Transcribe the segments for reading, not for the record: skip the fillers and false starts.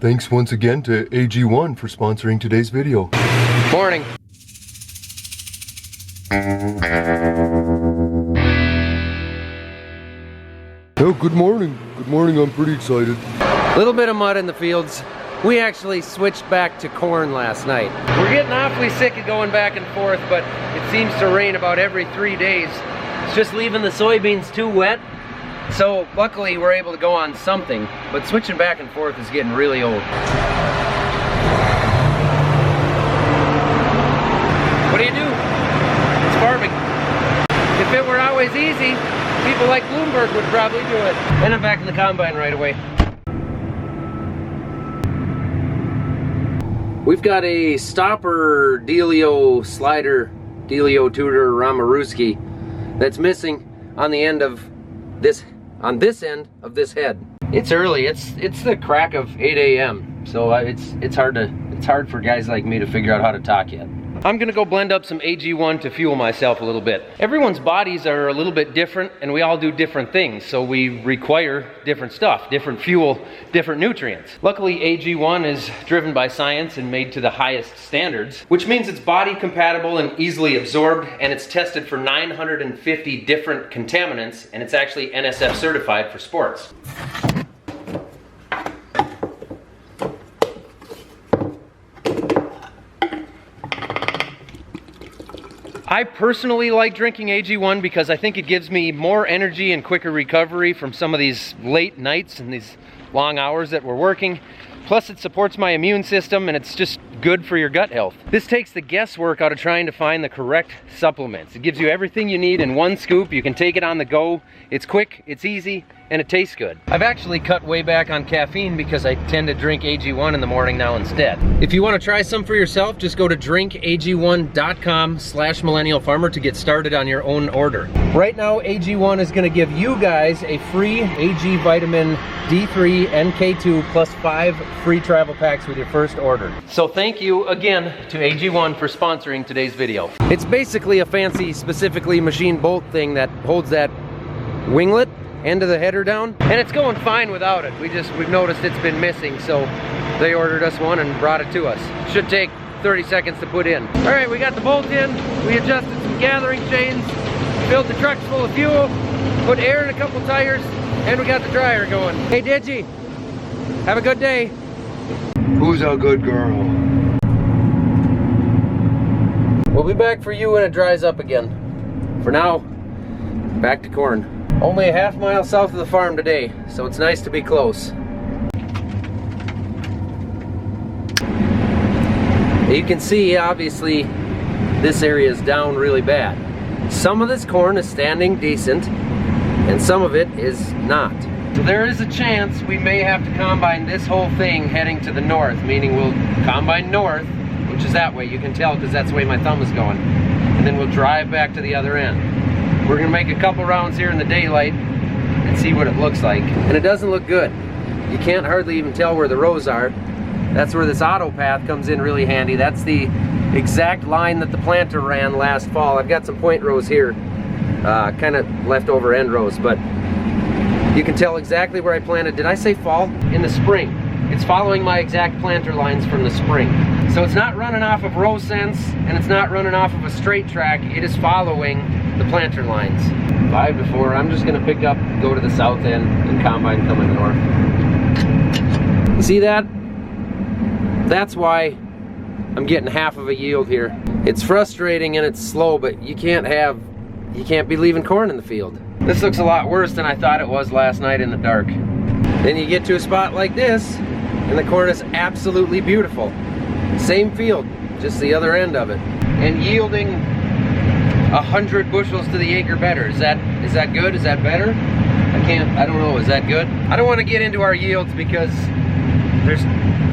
Thanks once again to AG1 for sponsoring today's video. Morning. Oh, good morning. Good morning, I'm pretty excited. Little bit of mud in the fields. We actually switched back to corn last night. We're getting awfully sick of going back and forth, but it seems to rain about every 3 days. It's just leaving the soybeans too wet. So luckily we're able to go on something, but switching back and forth is getting really old. What do you do? It's farming. If it were always easy, people like Bloomberg would probably do it. And I'm back in the combine right away. We've got a stopper Delio slider, Delio Tudor Ramaruski that's missing on the end of this, on this end of this head. It's early, it's the crack of 8 a.m. So it's hard for guys like me to figure out how to talk yet. I'm gonna go blend up some AG1 to fuel myself a little bit. Everyone's bodies are a little bit different and we all do different things, so we require different stuff, different fuel, different nutrients. Luckily, AG1 is driven by science and made to the highest standards, which means it's body compatible and easily absorbed, and it's tested for 950 different contaminants, and it's actually NSF certified for sports. I personally like drinking AG1 because I think it gives me more energy and quicker recovery from some of these late nights and these long hours that we're working. Plus it supports my immune system and it's just good for your gut health. This takes the guesswork out of trying to find the correct supplements. It gives you everything you need in one scoop. You can take it on the go. It's quick, it's easy, and it tastes good. I've actually cut way back on caffeine because I tend to drink AG1 in the morning now instead. If you want to try some for yourself, just go to drinkag1.com/millennialfarmer to get started on your own order. Right now, AG1 is going to give you guys a free AG vitamin D3 and K2 plus 5 free travel packs with your first order. So thank you again to AG1 for sponsoring today's video. It's basically a fancy, specifically machine bolt thing that holds that winglet end of the header down, and it's going fine without it. We've noticed it's been missing, so they ordered us one and brought it to us. Should take 30 seconds to put in. All right, we got the bolt in, we adjusted some gathering chains, filled the trucks full of fuel, put air in a couple tires, and we got the dryer going. Hey Digi, have a good day. Who's a good girl? We'll be back for you when it dries up again. For now, back to corn. Only a half mile south of the farm today, so it's nice to be close. You can see, obviously, this area is down really bad. Some of this corn is standing decent, and some of it is not. So there is a chance we may have to combine this whole thing heading to the north, meaning we'll combine north, which is that way. You can tell because that's the way my thumb is going. And then we'll drive back to the other end. We're gonna make a couple rounds here in the daylight and see what it looks like. And it doesn't look good. You can't hardly even tell where the rows are. That's where this auto path comes in really handy. That's the exact line that the planter ran last fall. I've got some point rows here, kind of leftover end rows, but you can tell exactly where I planted. Did I say fall? In the spring. It's following my exact planter lines from the spring. So it's not running off of row sense, and it's not running off of a straight track. It is following the planter lines. 5 to 4, I'm just gonna pick up, go to the south end, and combine coming north. You see that? That's why I'm getting half of a yield here. It's frustrating and it's slow, but you can't be leaving corn in the field. This looks a lot worse than I thought it was last night in the dark. Then you get to a spot like this, and the corn is absolutely beautiful. Same field, just the other end of it. And yielding 100 bushels to the acre better. Is that good? Is that better? I don't know, is that good? I don't want to get into our yields because there's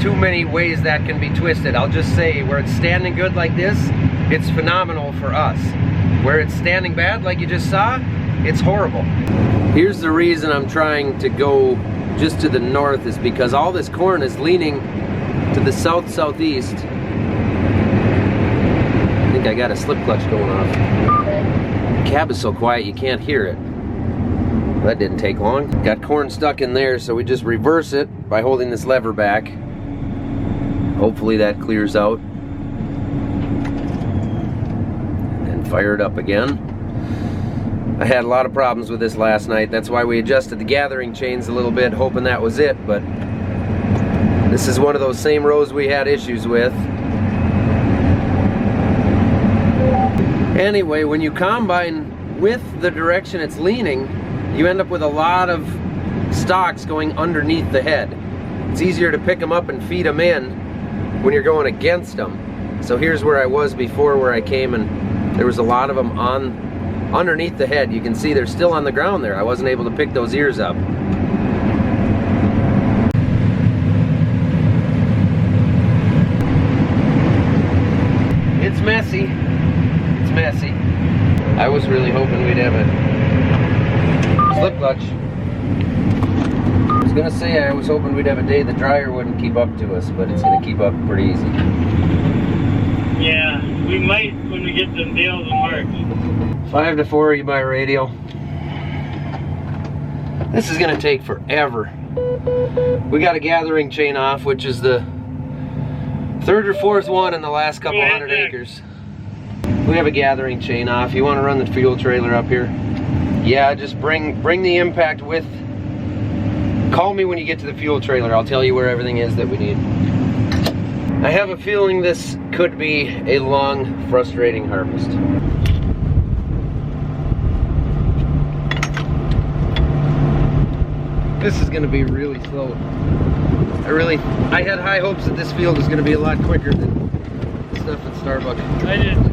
too many ways that can be twisted. I'll just say where it's standing good like this, it's phenomenal for us. Where it's standing bad like you just saw, it's horrible. Here's the reason I'm trying to go just to the north is because all this corn is leaning to the south-southeast. I think I got a slip clutch going off. The cab is so quiet you can't hear it. That didn't take long. Got corn stuck in there, so we just reverse it by holding this lever back, Hopefully that clears out. And fire it up again. I had a lot of problems with this last night. That's why we adjusted the gathering chains a little bit, hoping that was it, but this is one of those same rows we had issues with. Anyway, when you combine with the direction it's leaning, you end up with a lot of stalks going underneath the head. It's easier to pick them up and feed them in when you're going against them. So here's where I was before, where I came, and there was a lot of them underneath the head. You can see they're still on the ground there. I wasn't able to pick those ears up. It's messy. It's messy. I was really hoping we'd have a slip clutch. I was gonna say I was hoping we'd have a day the dryer wouldn't keep up to us, but it's gonna keep up pretty easy. Yeah, we might when we get some deals and marks. 5 to 4, you buy a radial. This is gonna take forever. We got a gathering chain off, which is the 3rd or 4th one in the last couple hundred acres. We have a gathering chain off. You want to run the fuel trailer up here? Yeah, just bring the impact with. Call me when you get to the fuel trailer. I'll tell you where everything is that we need. I have a feeling this could be a long, frustrating harvest. This is going to be really slow. I had high hopes that this field was going to be a lot quicker than the stuff at Starbucks. I did too.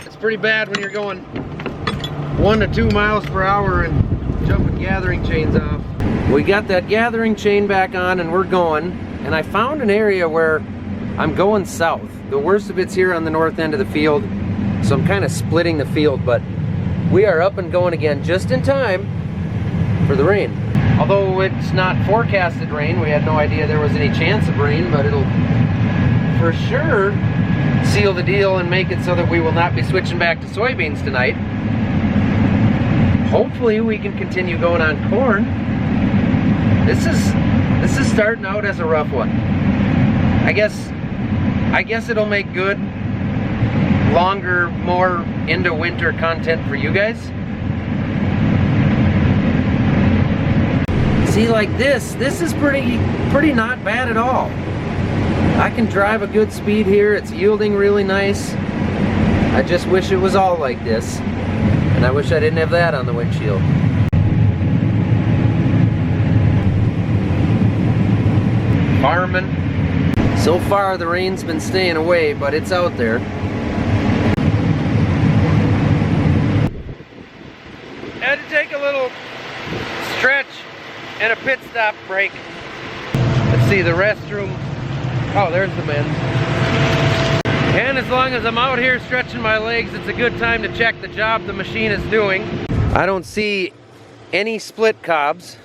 It's pretty bad when you're going 1 to 2 miles per hour and jumping gathering chains off. We got that gathering chain back on and we're going, and I found an area where I'm going south. The worst of it's here on the north end of the field, so I'm kind of splitting the field, but we are up and going again just in time for the rain. Although it's not forecasted rain, we had no idea there was any chance of rain, but it'll for sure seal the deal and make it so that we will not be switching back to soybeans tonight. Hopefully we can continue going on corn. This is starting out as a rough one. I guess it'll make good, longer, more into winter content for you guys. See, like this is pretty not bad at all. I can drive a good speed here. It's yielding really nice. I just wish it was all like this. And I wish I didn't have that on the windshield. Farming. So far the rain's been staying away, but it's out there. Had to take a little stretch and a pit stop break. Let's see, the restroom. Oh, there's the men's. And as long as I'm out here stretching my legs, it's a good time to check the job the machine is doing. I don't see any split cobs.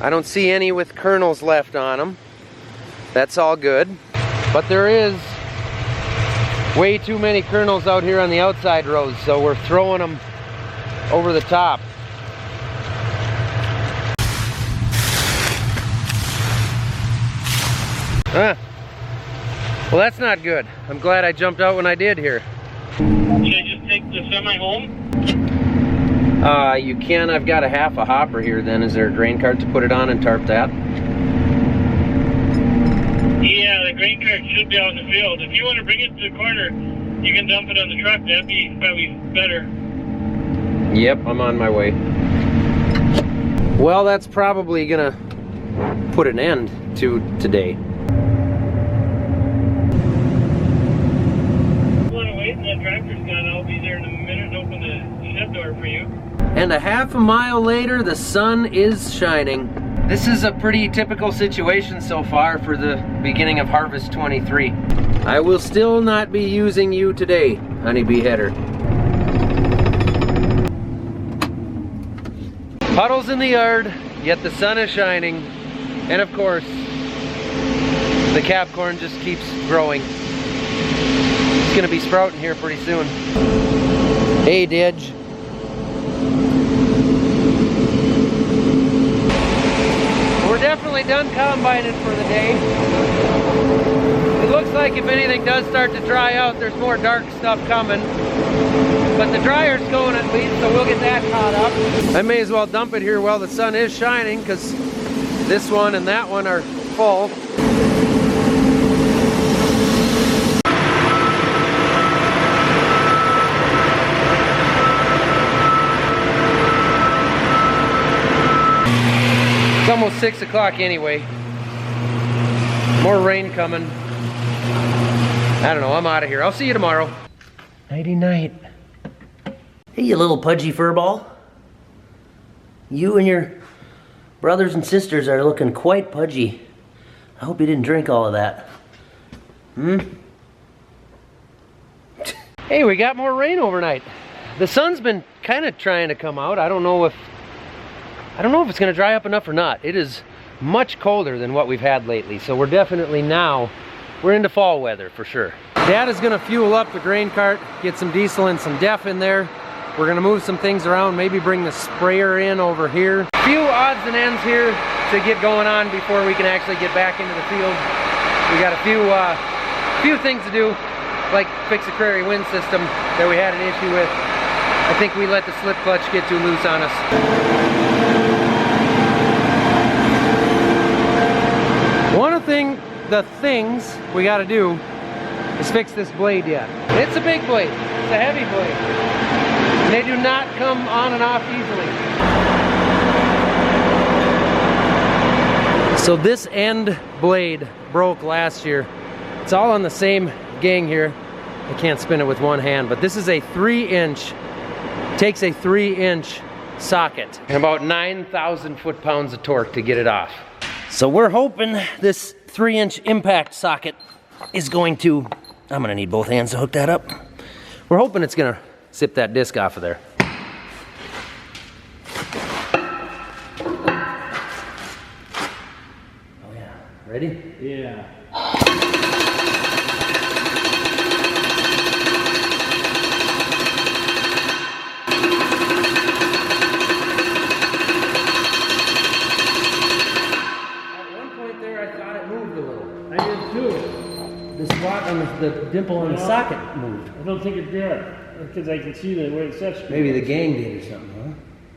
I don't see any with kernels left on them. That's all good. But there is way too many kernels out here on the outside rows, so we're throwing them over the top. Well, that's not good. I'm glad I jumped out when I did here. Should I just take the semi home? You can. I've got a half a hopper here then. Is there a grain cart to put it on and tarp that? Yeah, the grain cart should be out in the field. If you want to bring it to the corner, you can dump it on the truck. That'd be probably better. Yep, I'm on my way. Well, that's probably gonna put an end to today. That tractor's gone. I'll be there in a minute and open the shed door for you. And a half a mile later, the sun is shining. This is a pretty typical situation so far for the beginning of harvest 23. I will still not be using you today, honeybee header. Puddles in the yard, yet the sun is shining. And of course, the cap corn just keeps growing. It's gonna be sprouting here pretty soon. Hey, Didge. definitely done combining for the day. It looks like if anything does start to dry out, there's more dark stuff coming. But the dryer's going at least, so we'll get that caught up. I may as well dump it here while the sun is shining, because this one and that one are full. It's almost 6 o'clock anyway. More rain coming. I don't know, I'm out of here. I'll see you tomorrow. Nighty night. Hey, you little pudgy furball. You and your brothers and sisters are looking quite pudgy. I hope you didn't drink all of that. Hey, we got more rain overnight. The sun's been kind of trying to come out. I don't know if it's gonna dry up enough or not. It is much colder than what we've had lately, so we're definitely we're into fall weather for sure. Dad is gonna fuel up the grain cart, get some diesel and some DEF in there. We're gonna move some things around, maybe bring the sprayer in over here. A few odds and ends here to get going on before we can actually get back into the field. We got a few things to do, like fix the prairie wind system that we had an issue with. I think we let the slip clutch get too loose on us. One of the things we got to do is fix this blade yet. It's a big blade. It's a heavy blade. And they do not come on and off easily. So this end blade broke last year. It's all on the same gang here. I can't spin it with one hand, but this is a 3-inch, takes a 3-inch socket and about 9,000 foot-pounds of torque to get it off. So we're hoping this 3-inch impact socket is going to, I'm gonna need both hands to hook that up. We're hoping it's gonna zip that disc off of there. Oh yeah, ready? Yeah. The dimple on the socket moved. I don't think it did, because I can see the way it's set. Maybe the gang did or something, huh?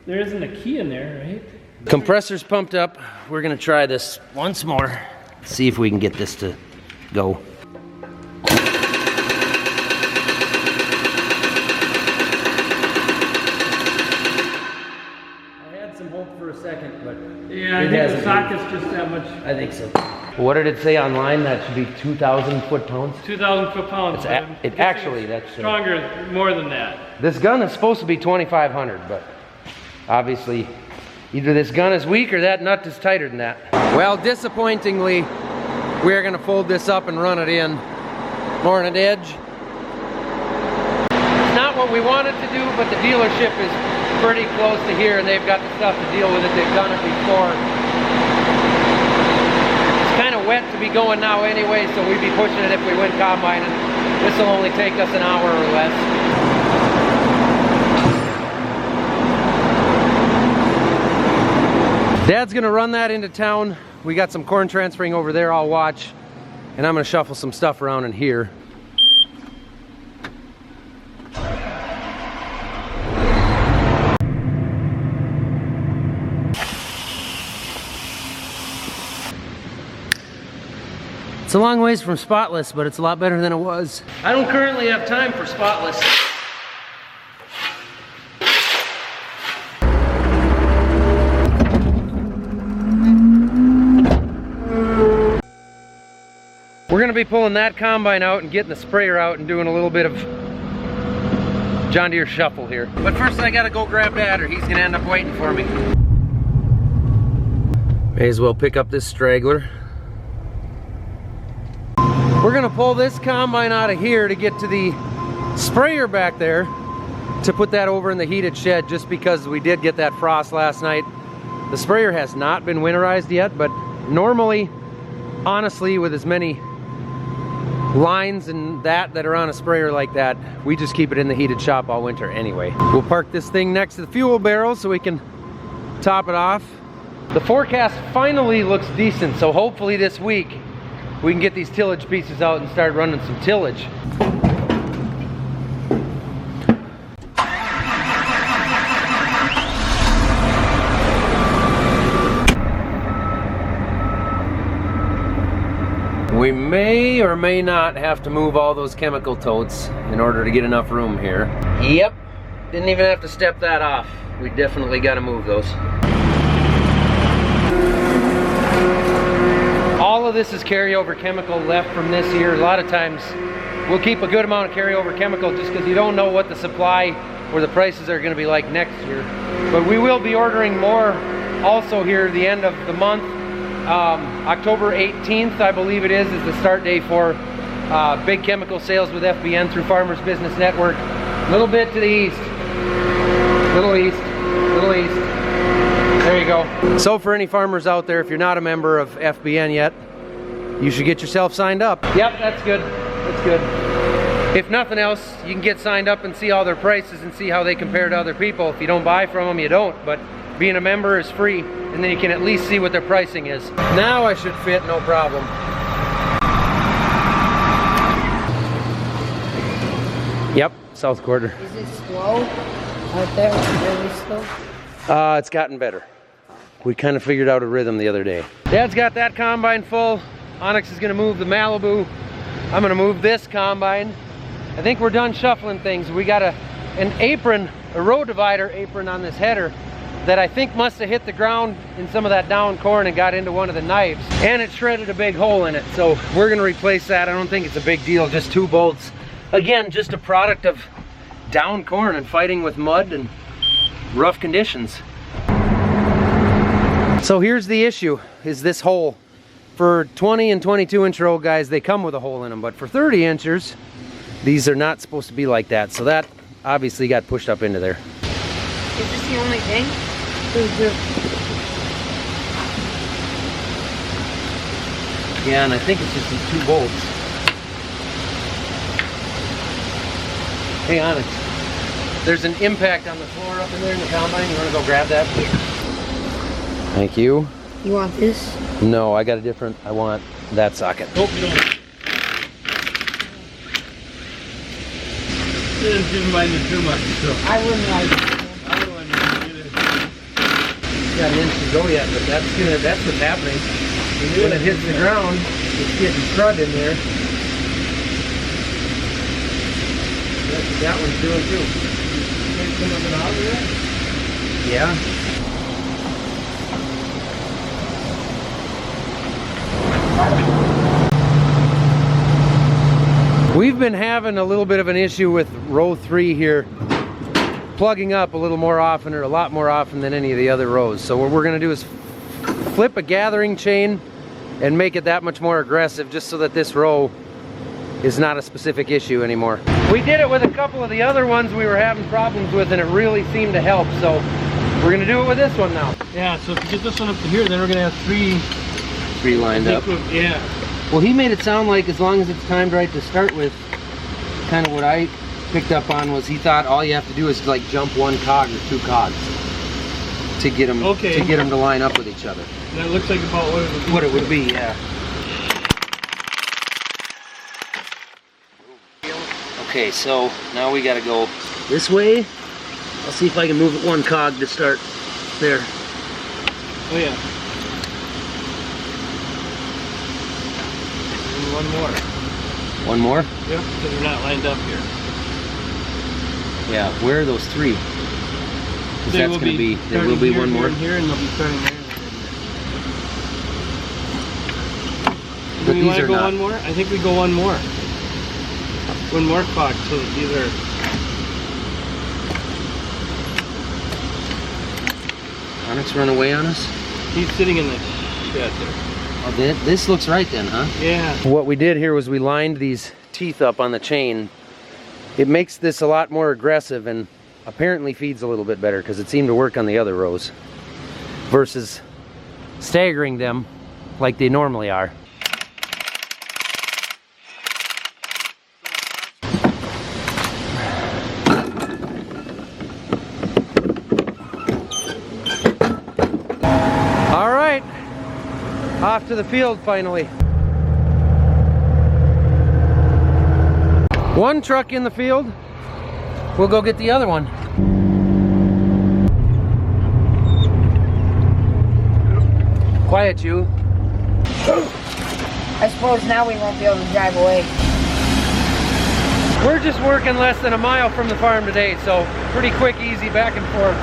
There isn't a key in there, right? Compressor's pumped up. We're gonna try this once more. See if we can get this to go. I had some hope for a second, but yeah, I think the socket's just that much. I think so. What did it say online? That should be 2,000 foot-pounds? 2,000 foot-pounds. Actually, that's stronger, more than that. This gun is supposed to be 2,500, but obviously either this gun is weak or that nut is tighter than that. Well, disappointingly, we're gonna fold this up and run it in. Morning, Edge. It's not what we wanted to do, but the dealership is pretty close to here and they've got the stuff to deal with it. They've done it before. Kind of wet to be going now anyway, so we'd be pushing it if we went combining. This will only take us an hour or less. Dad's gonna run that into town. We got some corn transferring over there, I'll watch. And I'm gonna shuffle some stuff around in here. It's a long ways from spotless, but it's a lot better than it was. I don't currently have time for spotless. We're gonna be pulling that combine out and getting the sprayer out and doing a little bit of John Deere shuffle here. But first I gotta go grab Dad or he's gonna end up waiting for me. May as well pick up this straggler. We're gonna pull this combine out of here to get to the sprayer back there to put that over in the heated shed just because we did get that frost last night. The sprayer has not been winterized yet, but normally, honestly, with as many lines and that are on a sprayer like that, we just keep it in the heated shop all winter anyway. We'll park this thing next to the fuel barrel so we can top it off The forecast finally looks decent, so hopefully this week we can get these tillage pieces out and start running some tillage. We may or may not have to move all those chemical totes in order to get enough room here. Yep, didn't even have to step that off. We definitely got to move those. All of this is carryover chemical left from this year. A lot of times we'll keep a good amount of carryover chemical just because you don't know what the supply or the prices are going to be like next year. But we will be ordering more also here at the end of the month. October 18th, I believe it is the start date for big chemical sales with FBN through Farmers Business Network. A little bit to the east. Little east. Little east. There you go. So for any farmers out there, if you're not a member of FBN yet, you should get yourself signed up. Yep, that's good. That's good. If nothing else, you can get signed up and see all their prices and see how they compare to other people. If you don't buy from them, you don't. But being a member is free, and then you can at least see what their pricing is. Now I should fit, no problem. Yep, south quarter. Is it slow out there? Really slow? It's gotten better. We kind of figured out a rhythm the other day. Dad's got that combine full. Onyx is gonna move the Malibu. I'm gonna move this combine. I think we're done shuffling things. We got an apron, a row divider apron on this header that I think must have hit the ground in some of that down corn and got into one of the knives. And it shredded a big hole in it. So we're gonna replace that. I don't think it's a big deal, just 2 bolts. Again, just a product of down corn and fighting with mud and rough conditions. So here's the issue, is this hole. For 20 and 22 inch row guys, they come with a hole in them, but for 30 inchers, these are not supposed to be like that. So that obviously got pushed up into there. Is this the only thing? Yeah, and I think it's just these 2 bolts. Hey, Onyx, there's an impact on the floor up in there in the combine. You want to go grab that? Thank you. You want this? No, I got a different, I want that socket. Hope you don't. Didn't mind it too much, so. I wouldn't like it. I wouldn't get it. Got an inch to go yet, but that's what's happening. When it hits the ground, it's getting crud in there. That's what that one's doing too. Take some of it out of there? Yeah. We've been having a little bit of an issue with row 3 here plugging up a little more often, or a lot more often than any of the other rows. So what we're going to do is flip a gathering chain and make it that much more aggressive, just so that this row is not a specific issue anymore. We did it with a couple of the other ones we were having problems with, and it really seemed to help. So we're going to do it with this one now. Yeah, so if you get this one up to here, then we're going to have 3 Lined up. Yeah. Well, he made it sound like as long as it's timed right to start with, kind of what I picked up on was he thought all you have to do is like jump 1 cog or 2 cogs to get them to line up with each other. That looks like about what it would be, yeah. Okay, so now we got to go this way. I'll see if I can move it 1 cog to start there. Oh yeah. And 1 more. 1 more? Yep, because they're not lined up here. Yeah, where are those 3? There will be 1 more. Here and they'll be starting there. But Do we these want to are go not. 1 more? I think we go 1 more. 1 more clock, so that these are. Onyx run away on us? He's sitting in the shed there. Oh, this looks right then, huh? Yeah. What we did here was we lined these teeth up on the chain. It makes this a lot more aggressive and apparently feeds a little bit better, because it seemed to work on the other rows versus staggering them like they normally are. Off to the field finally. One truck in the field. We'll go get the other one. Quiet, you. I suppose now we won't be able to drive away. We're just working less than a mile from the farm today, so pretty quick, easy back and forth.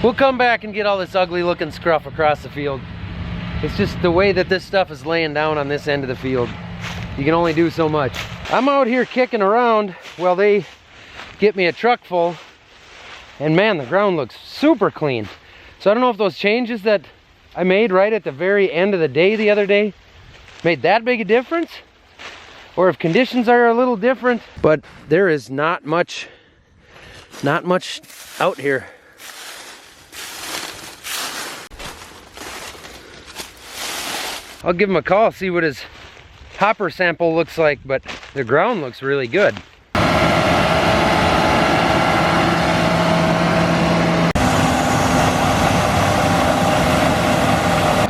We'll come back and get all this ugly looking scruff across the field. It's just the way that this stuff is laying down on this end of the field. You can only do so much. I'm out here kicking around while they get me a truck full, and man, the ground looks super clean. So I don't know if those changes that I made right at the very end of the day the other day made that big a difference, or if conditions are a little different, but there is not much out here. I'll give him a call, see what his hopper sample looks like, but the ground looks really good.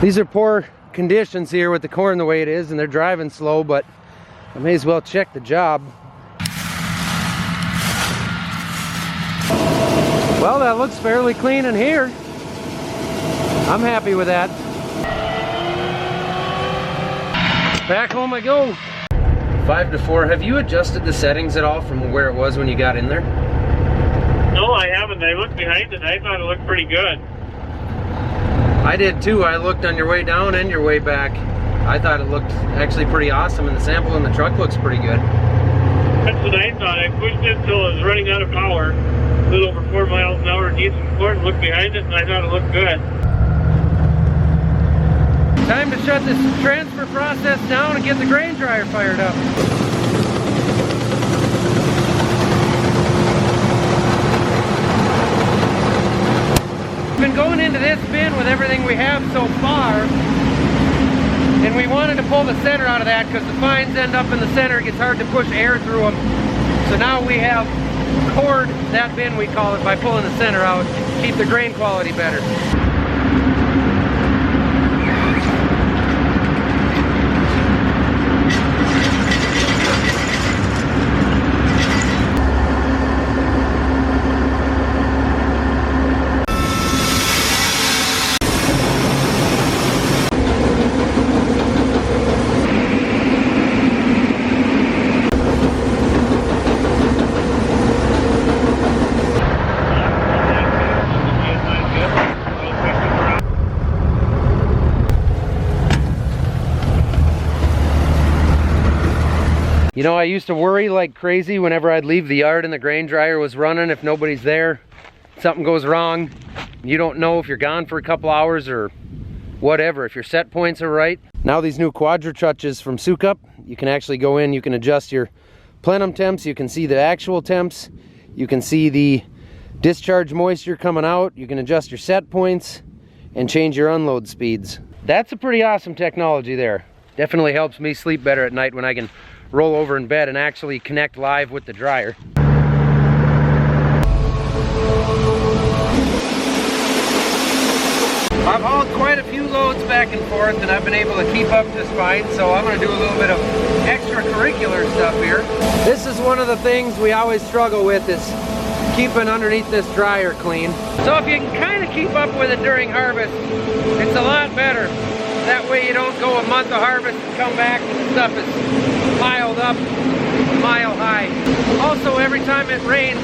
These are poor conditions here with the corn the way it is, and they're driving slow, but I may as well check the job. Well, that looks fairly clean in here. I'm happy with that. Back home I go. 5 to 4. Have you adjusted the settings at all from where it was when you got in there? No, I haven't. I looked behind it. I thought it looked pretty good. I did too. I looked on your way down and your way back. I thought it looked actually pretty awesome, and the sample in the truck looks pretty good. That's what I thought. I pushed it until it was running out of power. A little over 4 miles an hour, decent corn. Looked behind it, and I thought it looked good. Time to shut this transfer process down and get the grain dryer fired up. We've been going into this bin with everything we have so far, and we wanted to pull the center out of that because the fines end up in the center. It gets hard to push air through them. So now we have cored that bin, we call it, by pulling the center out, keep the grain quality better. You know, I used to worry like crazy whenever I'd leave the yard and the grain dryer was running. If nobody's there, something goes wrong, you don't know if you're gone for a couple hours or whatever, if your set points are right. Now these new quadra-touches from Sukup, you can actually go in, you can adjust your plenum temps, you can see the actual temps, you can see the discharge moisture coming out, you can adjust your set points and change your unload speeds. That's a pretty awesome technology there. Definitely helps me sleep better at night when I can roll over in bed and actually connect live with the dryer. I've hauled quite a few loads back and forth, and I've been able to keep up just fine, so I'm going to do a little bit of extracurricular stuff here. This is one of the things we always struggle with, is keeping underneath this dryer clean. So if you can kind of keep up with it during harvest, it's a lot better. That way you don't go a month of harvest and come back and the stuff is piled up mile high. Also, every time it rains,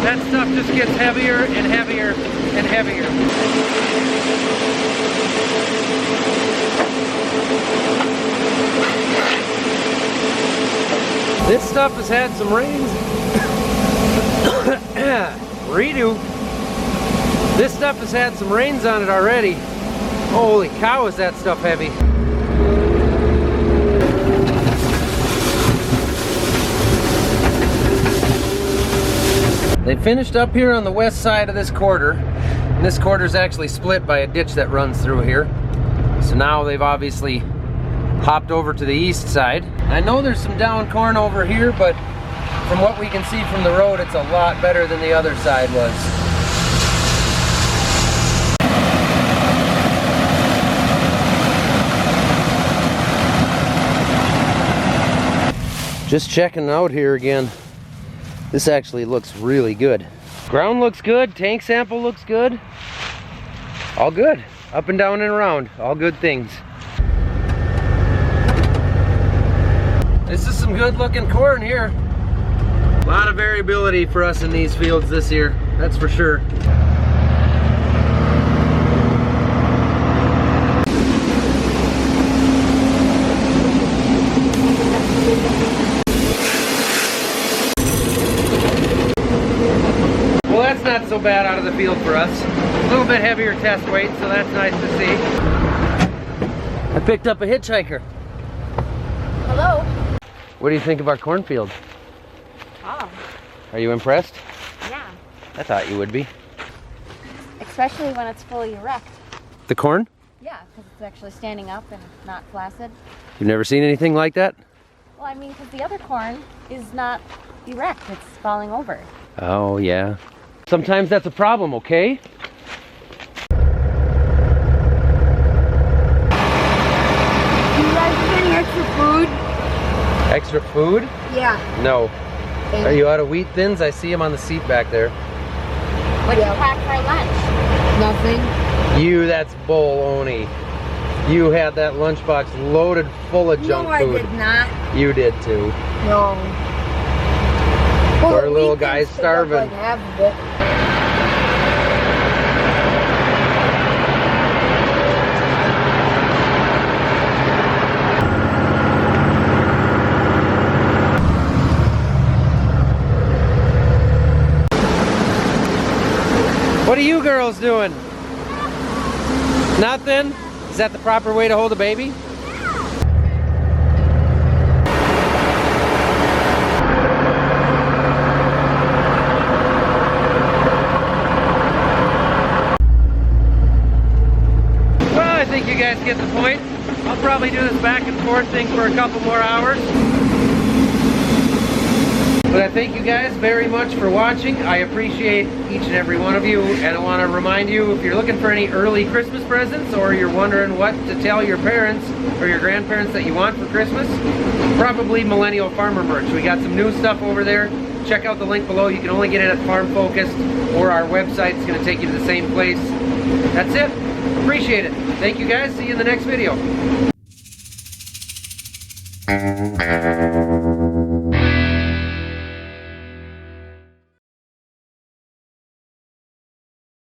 that stuff just gets heavier and heavier and heavier. This stuff has had some rains. Redo. This stuff has had some rains on it already. Holy cow, is that stuff heavy. They finished up here on the west side of this quarter. And this quarter is actually split by a ditch that runs through here. So now they've obviously hopped over to the east side. I know there's some down corn over here, but from what we can see from the road, it's a lot better than the other side was. Just checking out here again. This actually looks really good. Ground looks good, tank sample looks good. All good, up and down and around, all good things. This is some good looking corn here. A lot of variability for us in these fields this year, that's for sure. Well, that's not so bad out of the field for us. A little bit heavier test weight, so that's nice to see. I picked up a hitchhiker. Hello. What do you think of our cornfield? Oh, Are you impressed? yeah. I thought you would be. Especially when it's fully erect. The corn? Yeah, because it's actually standing up and not flaccid. You've never seen anything like that? Well, I mean, because the other corn is not erect, it's falling over. Oh, yeah. Sometimes that's a problem, okay? You guys have any extra food? Extra food? Yeah. No. Are you out of wheat thins? I see them on the seat back there. What do you pack for lunch? Nothing. You, that's baloney. You had that lunchbox loaded full of junk food. No, I did not. You did too. No. Poor little guy's starving. Like half of it. What are you girls doing? Nothing? Is that the proper way to hold a baby? Well, I think you guys get the point. I'll probably do this back and forth thing for a couple more hours. But I thank you guys very much for watching. I appreciate each and every one of you, and I want to remind you, if you're looking for any early Christmas presents, or you're wondering what to tell your parents or your grandparents that you want for Christmas, probably Millennial Farmer merch. We got some new stuff over there. Check out the link below. You can only get it at Farm Focused, or our website is going to take you to the same place. That's it. Appreciate it. Thank you guys. See you in the next video.